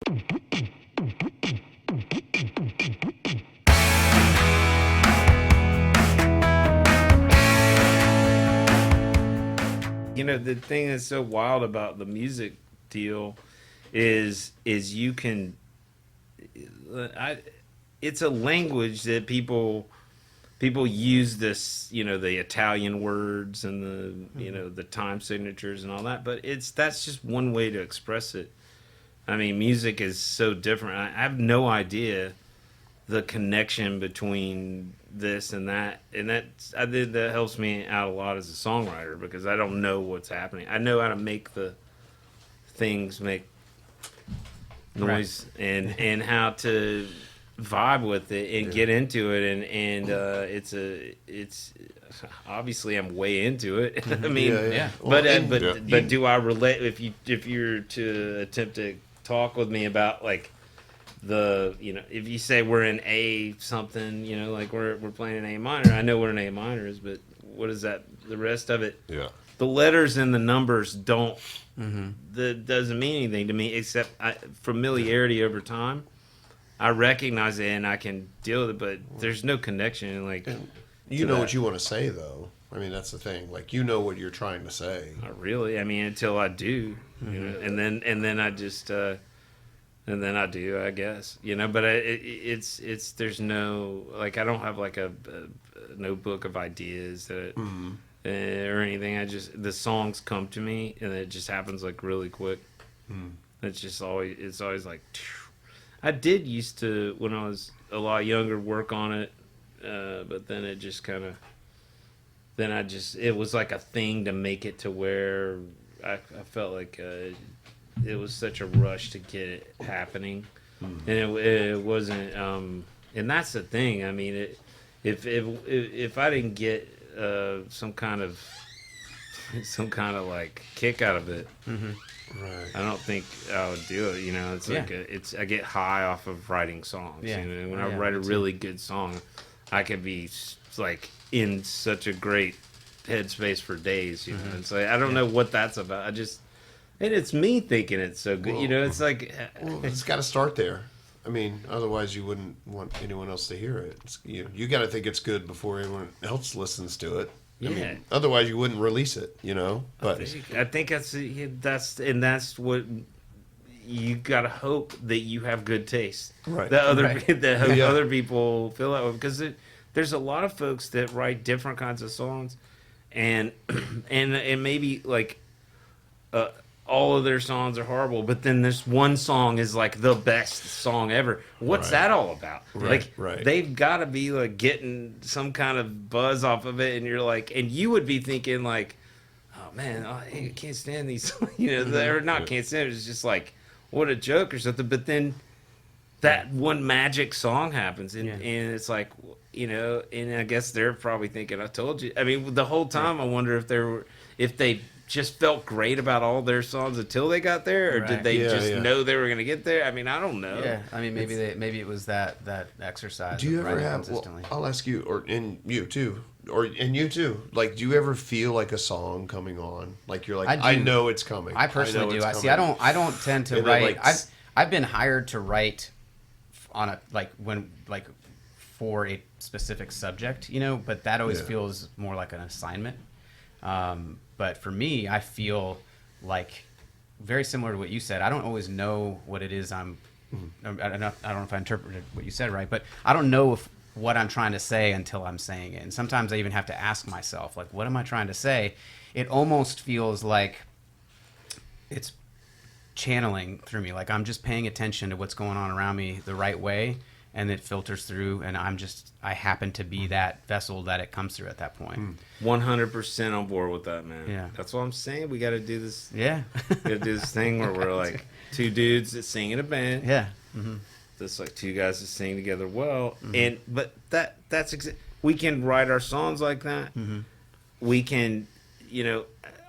You know, the thing that's so wild about the music deal is you can, it's a language that people use this, you know, the Italian words and the, you know, the time signatures and all that, but that's just one way to express it. I mean, music is so different. I have no idea the connection between this and that, I think that helps me out a lot as a songwriter, because I don't know what's happening. I know how to make the things make noise, right, and how to vibe with it and get into it, and it's obviously I'm way into it. I mean, but do I relate, if you're to attempt to talk with me about like the, you know, if you say we're in A something, you know, like we're playing an A minor, I know what an A minor is, but what is that, the rest of it? Yeah, the letters and the numbers don't, that doesn't mean anything to me, except familiarity over time. I recognize it and I can deal with it, but there's no connection. Like, and you know what you want to say, though. I mean, that's the thing. Like, you know what you're trying to say. Not really. I mean, until I do, you know, and then I just and then I do, I guess, you know. But it's there's no, like, I don't have like a notebook of ideas that or anything. The songs come to me and it just happens like really quick. It's always like. I did used to, when I was a lot younger, work on it, but then it just kind of, it was like a thing to make it to where I felt like it was such a rush to get it happening, and it wasn't, and that's the thing. I mean, if I didn't get some kind of like kick out of it. Right. I don't think I would do it. You know, it's like I get high off of writing songs. Yeah. You know, when I write a really good song, I could be like in such a great headspace for days. You know, and so I don't know what that's about. And it's me thinking it's so good. Well, you know, it's like, it's got to start there. I mean, otherwise you wouldn't want anyone else to hear it. You got to think it's good before anyone else listens to it. I mean, otherwise you wouldn't release it, you know. But I think that's what you gotta hope, that you have good taste, right? That other people feel that way, because there's a lot of folks that write different kinds of songs, and maybe like all of their songs are horrible, but then this one song is like the best song ever. What's that all about? They've got to be like getting some kind of buzz off of it, and you're like, and you would be thinking like, oh man, I can't stand these, you know, or not can't stand it. It's just like, what a joke or something. But then that one magic song happens, and it's like, you know, and I guess they're probably thinking, I told you. I mean, the whole time I wonder if they just felt great about all their songs until they got there, or did they know they were going to get there? I mean, I don't know. Yeah, I mean, maybe it was that exercise. Do you ever have? Well, I'll ask you, and you too, Like, do you ever feel like a song coming on? Like you're like, I know it's coming. I personally do. I don't tend to write. I've been hired to write on a for a specific subject, you know, but that always feels more like an assignment. But for me, I feel like very similar to what you said. I don't always know what it is I don't know if I interpreted what you said right, but I don't know what I'm trying to say until I'm saying it. And sometimes I even have to ask myself, like, what am I trying to say? It almost feels like it's channeling through me. Like I'm just paying attention to what's going on around me the right way, and it filters through, and I happen to be that vessel that it comes through at that point. 100% on board with that, man. Yeah. That's what I'm saying. We got to do this. Yeah. We got to do this thing where we're like two dudes that sing in a band. Yeah. That's like two guys that sing together well. But that's we can write our songs like that. We can, you know,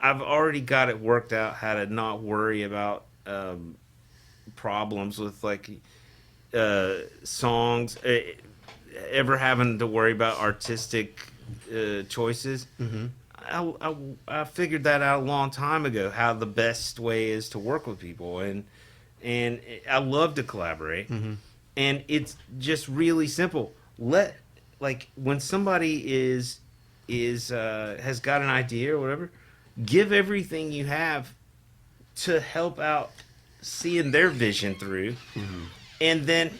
I've already got it worked out how to not worry about problems with like songs, ever having to worry about artistic choices. I figured that out a long time ago, how the best way is to work with people, and and I love to collaborate. And it's just really simple. When somebody has got an idea or whatever, give everything you have to help out seeing their vision through, and then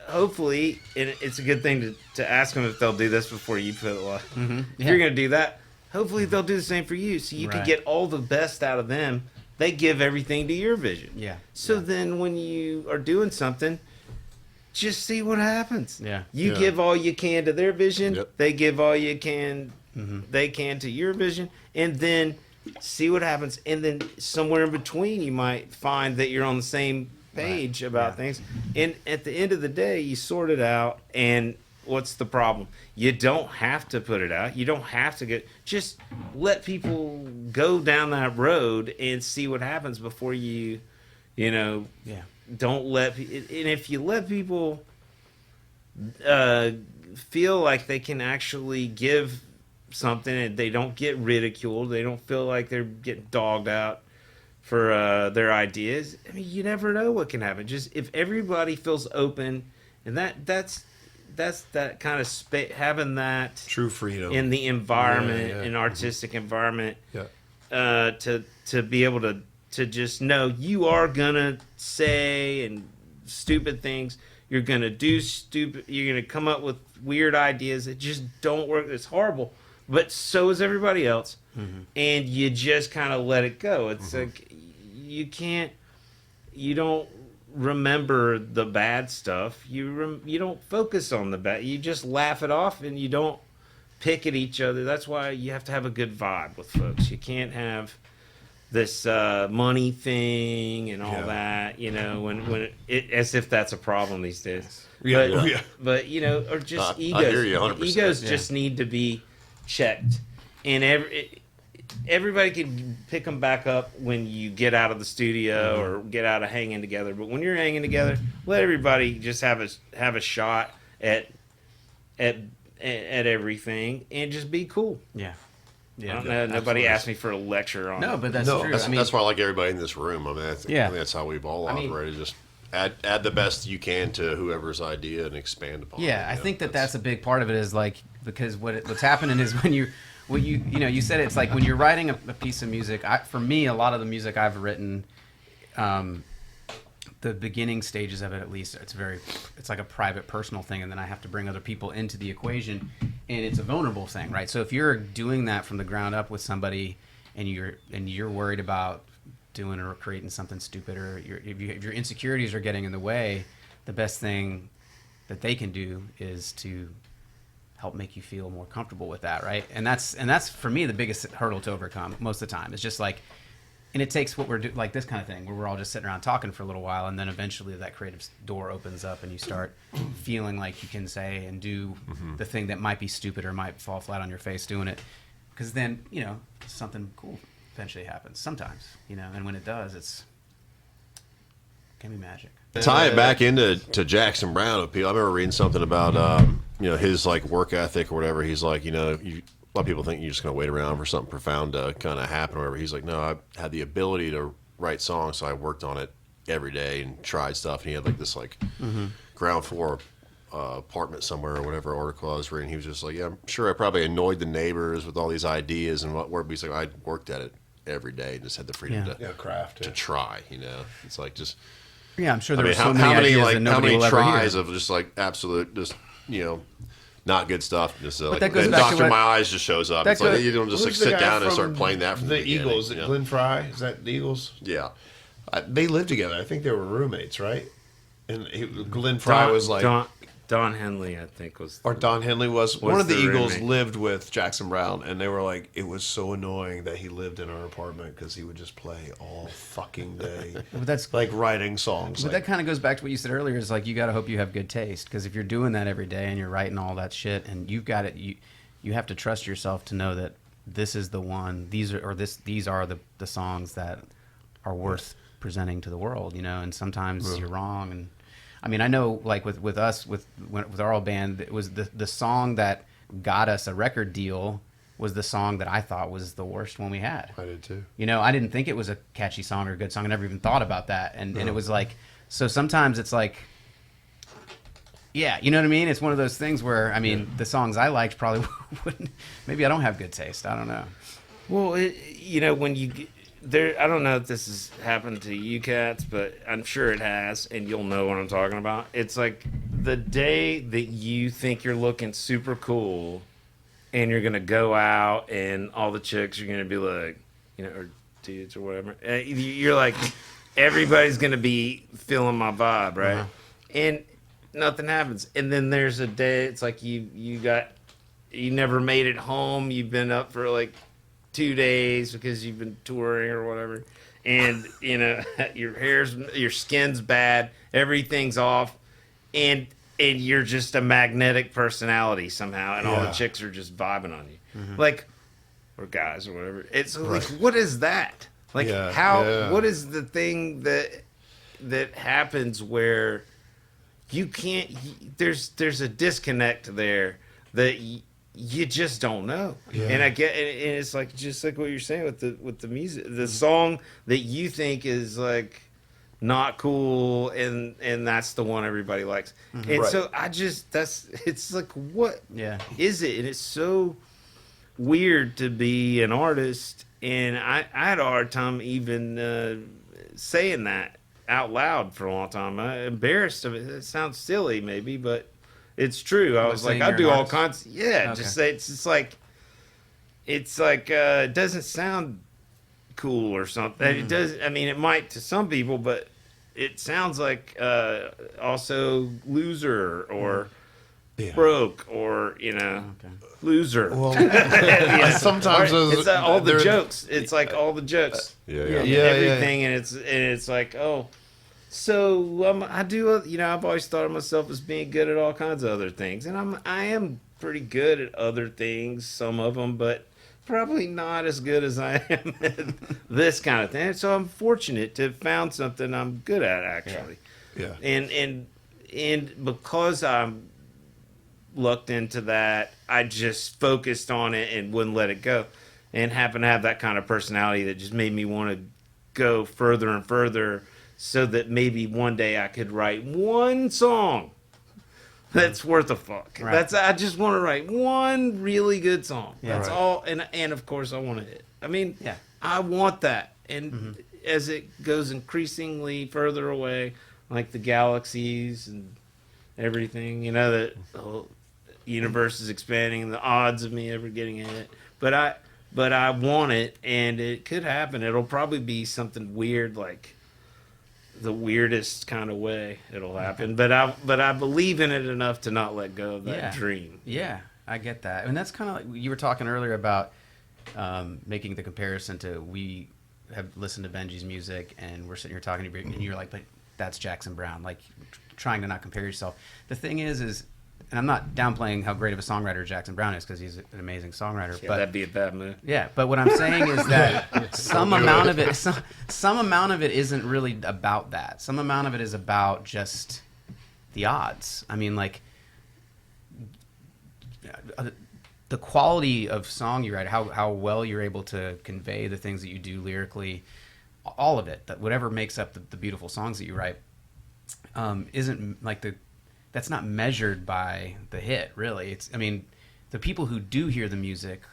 hopefully, and it's a good thing to ask them if they'll do this before you put a lot. If you're going to do that, hopefully they'll do the same for you, so you can get all the best out of them. They give everything to your vision. So then when you are doing something, just see what happens. You give all you can to their vision. They give all you can. They can to your vision, and then see what happens. And then somewhere in between, you might find that you're on the same page about things. And at the end of the day, you sort it out. And what's the problem? You don't have to put it out. You don't have to just let people go down that road and see what happens before don't let. And if you let people feel like they can actually give something and they don't get ridiculed, they don't feel like they're getting dogged out for their ideas. I mean, you never know what can happen. Just if everybody feels open, and that's that kind of having that true freedom in the environment, an artistic environment, to be able to just know you are gonna say and stupid things. You're gonna do stupid. You're gonna come up with weird ideas that just don't work. It's horrible, but so is everybody else, and you just kind of let it go. It's like you don't remember the bad stuff. You don't focus on the bad. You just laugh it off, and you don't pick at each other. That's why you have to have a good vibe with folks. You can't have this money thing and all that, when as if that's a problem these days. But or just egos. I hear you 100%. Egos just need to be checked, and everybody can pick them back up when you get out of the studio or get out of hanging together. But when you're hanging together, let everybody just have a shot at everything and just be cool. Nobody asked me for a lecture on. No, but that's true. That's why I like everybody in this room. I mean, I think that's how we've all operated. Just add the best you can to whoever's idea and expand upon it. I think that's a big part of it is because what's happening is when you said it's like when you're writing a piece of music. For me, a lot of the music I've written, the beginning stages of it, at least, it's like a private, personal thing, and then I have to bring other people into the equation, and it's a vulnerable thing, right? So if you're doing that from the ground up with somebody, and you're worried about doing or creating something stupid, or if your insecurities are getting in the way, the best thing that they can do is to help make you feel more comfortable with that, right? And that's for me the biggest hurdle to overcome most of the time. It's just like. And it takes what we're doing, like this kind of thing, where we're all just sitting around talking for a little while, and then eventually that creative door opens up, and you start feeling like you can say and do the thing that might be stupid or might fall flat on your face doing it, because then something cool eventually happens. Sometimes, and when it does, it can be magic. Tie it back into Jackson Brown. I remember reading something about his like work ethic or whatever. He's like a lot of people think you're just going to wait around for something profound to kind of happen or whatever. He's like, no, I had the ability to write songs, so I worked on it every day and tried stuff. And he had like this ground floor apartment somewhere or whatever article I was reading. He was just like, yeah, I'm sure I probably annoyed the neighbors with all these ideas and what. He's like, I worked at it every day and just had the freedom to try. It's like just. Yeah, I'm sure there were so many ideas that nobody will ever hear. How many tries of just like absolute, just not good stuff. Just that like, goes and back to Dr. what- Mize just shows up. It's like you don't just like sit down and start playing that from the beginning. Eagles. Glenn Fry. Is that the Eagles? Yeah. They lived together. I think they were roommates, right? And Glenn Fry was like. Don Henley, I think, was. Or Don Henley was one of the Eagles roommate. lived with Jackson Brown, and they were like, it was so annoying that he lived in our apartment because he would just play all fucking day. But that's like writing songs. But that kind of goes back to what you said earlier. Is like you got to hope you have good taste, because if you're doing that every day and you're writing all that shit, and you've got it, you have to trust yourself to know that this is the one. These are the songs that are worth presenting to the world. And sometimes you're wrong. And I mean, I know, like with us, with our old band, it was the song that got us a record deal was the song that I thought was the worst one we had. I did too. You know, I didn't think it was a catchy song or a good song. I never even thought about that. And it was like, so sometimes it's like, yeah, you know what I mean? It's one of those things where, I mean, the songs I liked probably wouldn't, maybe I don't have good taste. I don't know. Well, you know, when you there, I don't know if this has happened to you cats, but I'm sure it has, and you'll know what I'm talking about. It's like the day that you think you're looking super cool, and you're gonna go out, and all the chicks are gonna be like, you know, or dudes or whatever. You're like, everybody's gonna be feeling my vibe, right? And nothing happens. And then there's a day. It's like you never made it home. You've been up for like 2 days because you've been touring or whatever, and you know your skin's bad, everything's off, and you're just a magnetic personality somehow, and all the chicks are just vibing on you, like, or guys or whatever. It's like, what is that? Like, what is the thing that happens where you can't? There's a disconnect there that. You just don't know, and I get, and it's like just like what you're saying with the music, the song that you think is like not cool, and that's the one everybody likes, and so it's like, what is it? And it's so weird to be an artist, and I had a hard time even saying that out loud for a long time. I'm embarrassed of it. It sounds silly, maybe, but. It's true. I was like, I do all kinds. Yeah, just say it's just like, it doesn't sound cool or something. It does. I mean, it might to some people, but it sounds like also loser or broke or loser. Well, sometimes it's all the jokes. It's like all the jokes. Everything, and it's like, oh. So I do, I've always thought of myself as being good at all kinds of other things, and I am pretty good at other things, some of them, but probably not as good as I am at this kind of thing. So I'm fortunate to have found something I'm good at, actually. Yeah. And because I'm lucked into that, I just focused on it and wouldn't let it go, and happened to have that kind of personality that just made me want to go further and further. So that maybe one day I could write one song that's worth a fuck. Right. I just want to write one really good song. Yeah. That's all. And of course I want to hit. I mean, I want that. And as it goes increasingly further away, like the galaxies and everything, the whole universe is expanding, and the odds of me ever getting it. But I want it, and it could happen. It'll probably be something weird, like the weirdest kind of way it'll happen, but I believe in it enough to not let go of that dream. Yeah, I get that. And that's kind of like you were talking earlier about making the comparison to, we have listened to Benji's music and we're sitting here talking to you, and you're like, but that's Jackson Browne, like trying to not compare yourself. The thing is and I'm not downplaying how great of a songwriter Jackson Browne is, because he's an amazing songwriter. Yeah, but that'd be a bad move. Yeah, but what I'm saying is that some amount of it isn't really about that. Some amount of it is about just the odds. I mean, like, the quality of song you write, how well you're able to convey the things that you do lyrically, all of it, that whatever makes up the beautiful songs that you write, isn't like that's not measured by the hit, really. I mean, the people who do hear the music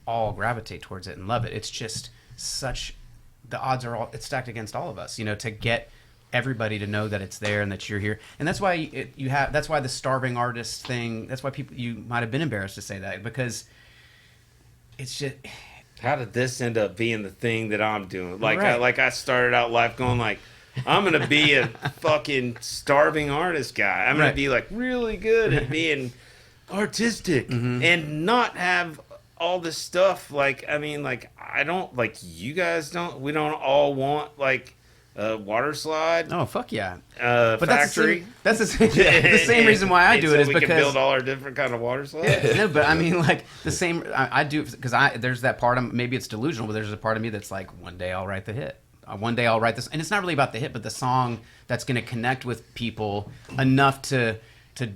all gravitate towards it and love it. It's just the odds are it's stacked against all of us, to get everybody to know that it's there and that you're here. And that's why that's why the starving artist thing, that's why you might have been embarrassed to say that, because it's just, how did this end up being the thing that I'm doing? Like, right. I started out life going like, I'm going to be a fucking starving artist guy. I'm going to be like really good at being artistic and not have all this stuff. Like, I mean, like, I don't, like, you guys don't, we don't all want like a water slide. Oh, fuck yeah. But factory. That's the same reason why I do it is we because can build all our different kind of water slides. No, but I mean, like, the same, I do, because there's that part of, maybe it's delusional, but there's a part of me that's like, one day I'll write the hit. One day I'll write this, and it's not really about the hit, but the song that's going to connect with people enough to to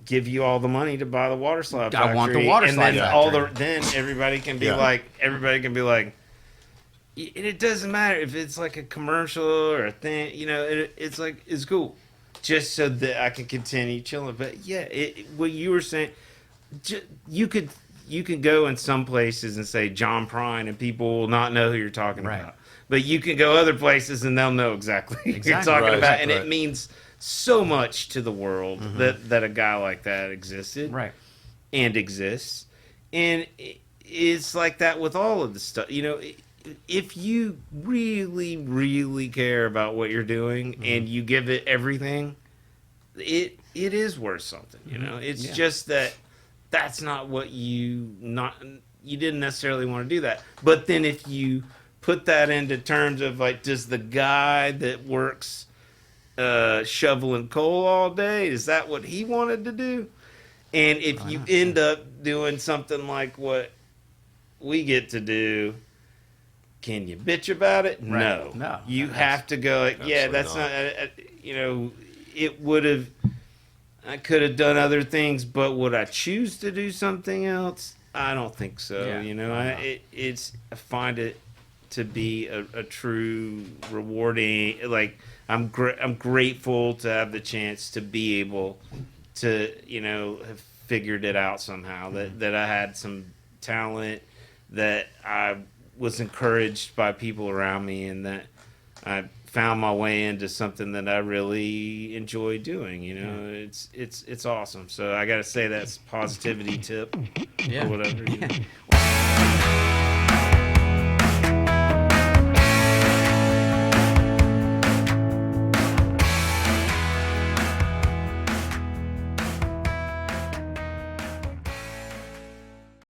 give you all the money to buy the water slide factory. I want the water slide and then factory. then everybody can be Yeah. like, and it doesn't matter if it's like a commercial or a thing, it's like, it's cool, just so that I can continue chilling. But yeah, what you were saying, you could go in some places and say John Prine and people will not know who you're talking Right. about. But you can go other places and they'll know exactly who you're Exactly. talking Right, about, and right. it means so much to the world that a guy like that existed, right. and exists, and it's like that with all of the stuff. If you really, really care about what you're doing and you give it everything, it is worth something. It's Yeah. just that's not what you didn't necessarily want to do that. But then if you put that into terms of like, does the guy that works shoveling coal all day, is that what he wanted to do? And if you end up doing something like what we get to do, can you bitch about it? Right. No. No. You have to go like, yeah, Absolutely that's not. it would have, I could have done other things, but would I choose to do something else? I don't think so. Yeah. I find it to be a true rewarding, like, I'm grateful to have the chance to be able to, have figured it out somehow, that I had some talent, that I was encouraged by people around me, and that I found my way into something that I really enjoy doing. It's awesome. So I got to say that's positivity tip Yeah. or whatever.